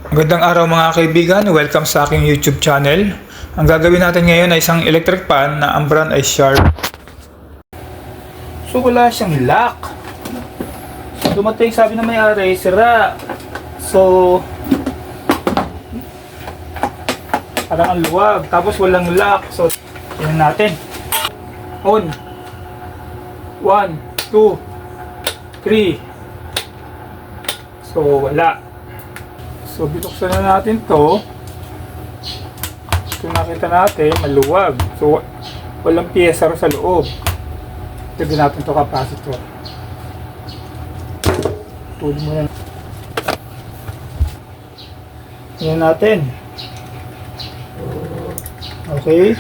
Magandang araw mga kaibigan, welcome sa aking YouTube channel. Ang gagawin natin ngayon ay isang electric pan na ang brand ay Sharp. So wala siyang lock. Dumating, sabi ng may-ari, sira. So parang ang luwag, tapos walang lock. So tingnan natin. On 1, 2, 3. So wala. So binuksan na natin to. Kung nakita natin, maluwag. So walang piyesa sa loob. Lagyan natin to capacitor. Tuloy muna. Yan natin. Okay.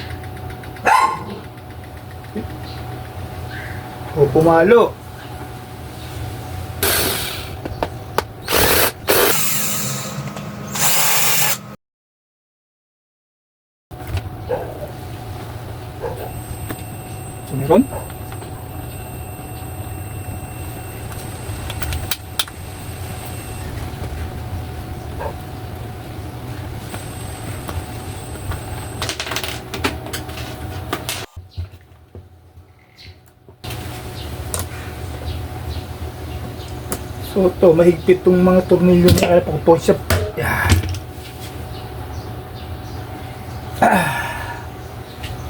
O pumalo. So, meron. So to, mahigpit tong mga tornilyo niya. Ay, pag-push up. Yan.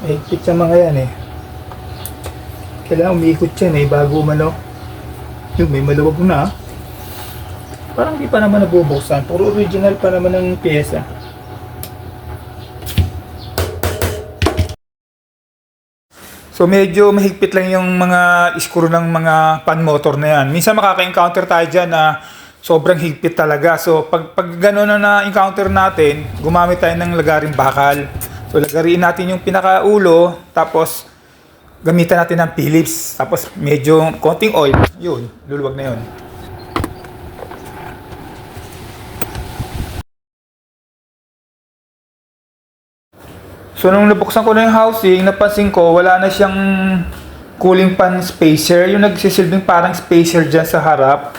Mahigpit sa mga yan eh. Kailangan umiikot yan eh, bago umano. Yung may maluwag na. Parang di pa naman nabubuksan. Puro original pa naman ng pyesa. So medyo mahigpit lang yung mga screw ng mga pan motor na yan. Minsan makaka-encounter tayo dyan na sobrang higpit talaga. So pag gano'n na encounter natin, gumamit tayo ng lagaring bakal. So lagarin natin yung pinakaulo, tapos gamitan natin ng Phillips, tapos medyo konting oil, yun, luluwag na yun. So nung nabuksan ko na yung housing, napansin ko wala na siyang cooling fan spacer, yung nagsisilbing parang spacer dyan sa harap.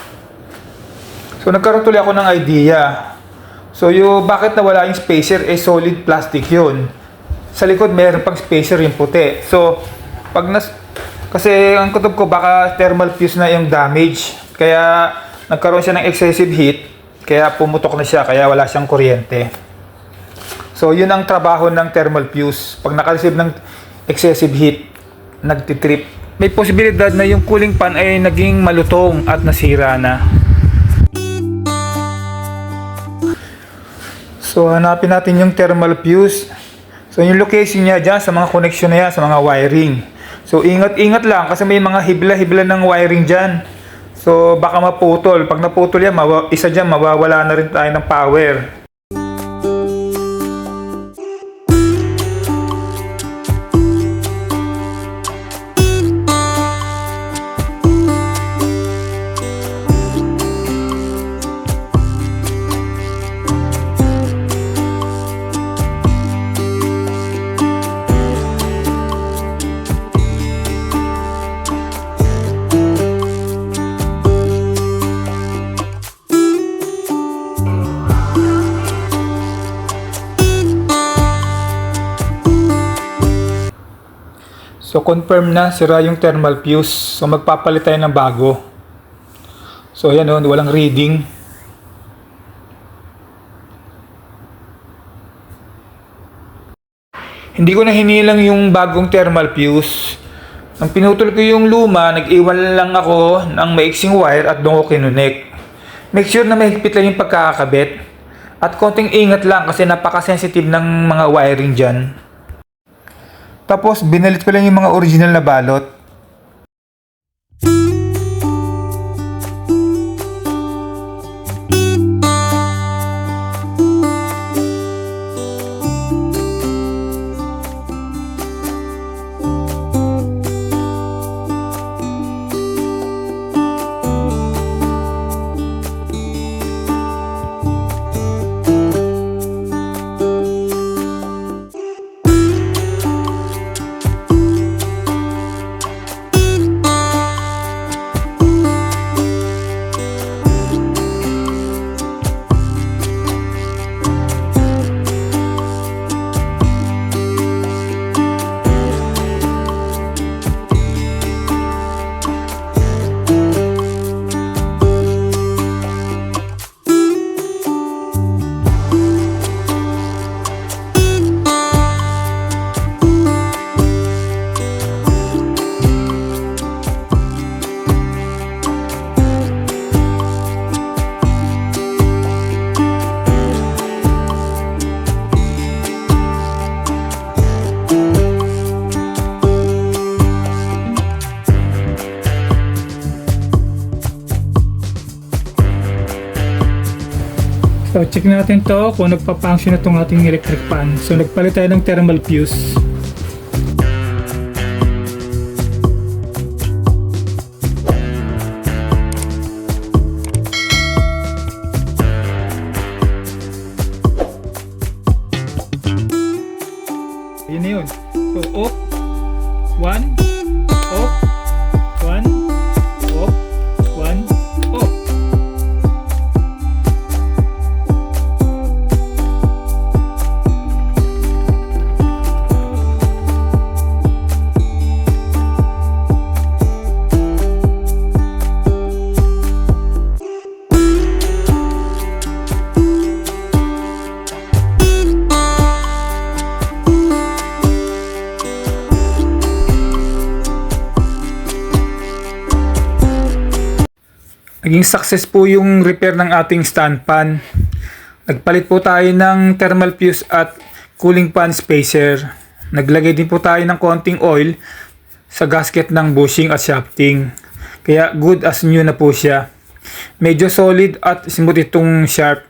So nagkaroon tuloy ako ng idea. So yung bakit nawala yung spacer, solid plastic yun. Sa likod mayroon pang spacer yung puti. So kasi ang kutob ko baka thermal fuse na yung damage, kaya nagkaroon siya ng excessive heat, kaya pumutok na siya, kaya wala siyang kuryente. So yun ang trabaho ng thermal fuse. Pag naka-receive ng excessive heat, nagtitrip. May posibilidad na yung cooling fan ay naging malutong at nasira na. So hanapin natin yung thermal fuse. So yung location niya dyan sa mga connection na yan, sa mga wiring. So ingat-ingat lang kasi may mga hibla-hibla ng wiring dyan. So baka maputol. Pag naputol yan, isa dyan mawawala na rin tayo ng power. So confirm na sira yung thermal fuse. So magpapalit tayo ng bago. So ayan o, walang reading. Hindi ko na hinilang yung bagong thermal fuse. Ang pinutol ko yung luma, nag-iwan lang ako ng maiksing wire at doon ko kinunik. Make sure na mahigpit lang yung pagkakabit. At konting ingat lang kasi napaka-sensitive ng mga wiring dyan. Tapos binalit ko lang yung mga original na balot. So, check natin to kung nagpa-function na itong ating electric fan. So, nagpalit tayo ng thermal fuse. Yun na yun. So, off. 1. Off. 1. Off. 1. Off. Naging success po yung repair ng ating stand fan. Nagpalit po tayo ng thermal fuse at cooling fan spacer. Naglagay din po tayo ng konting oil sa gasket ng bushing at shafting. Kaya good as new na po siya. Medyo solid at smooth itong sharp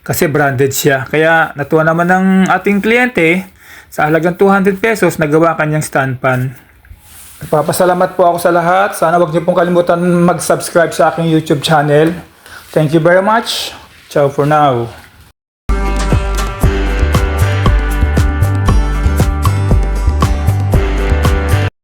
kasi branded siya. Kaya natuwa naman ng ating kliyente, sa halagang 200 pesos nagawa kanyang stand fan. Nagpapasalamat po ako sa lahat. Sana wag niyo pong kalimutan mag-subscribe sa aking YouTube channel. Thank you very much. Ciao for now.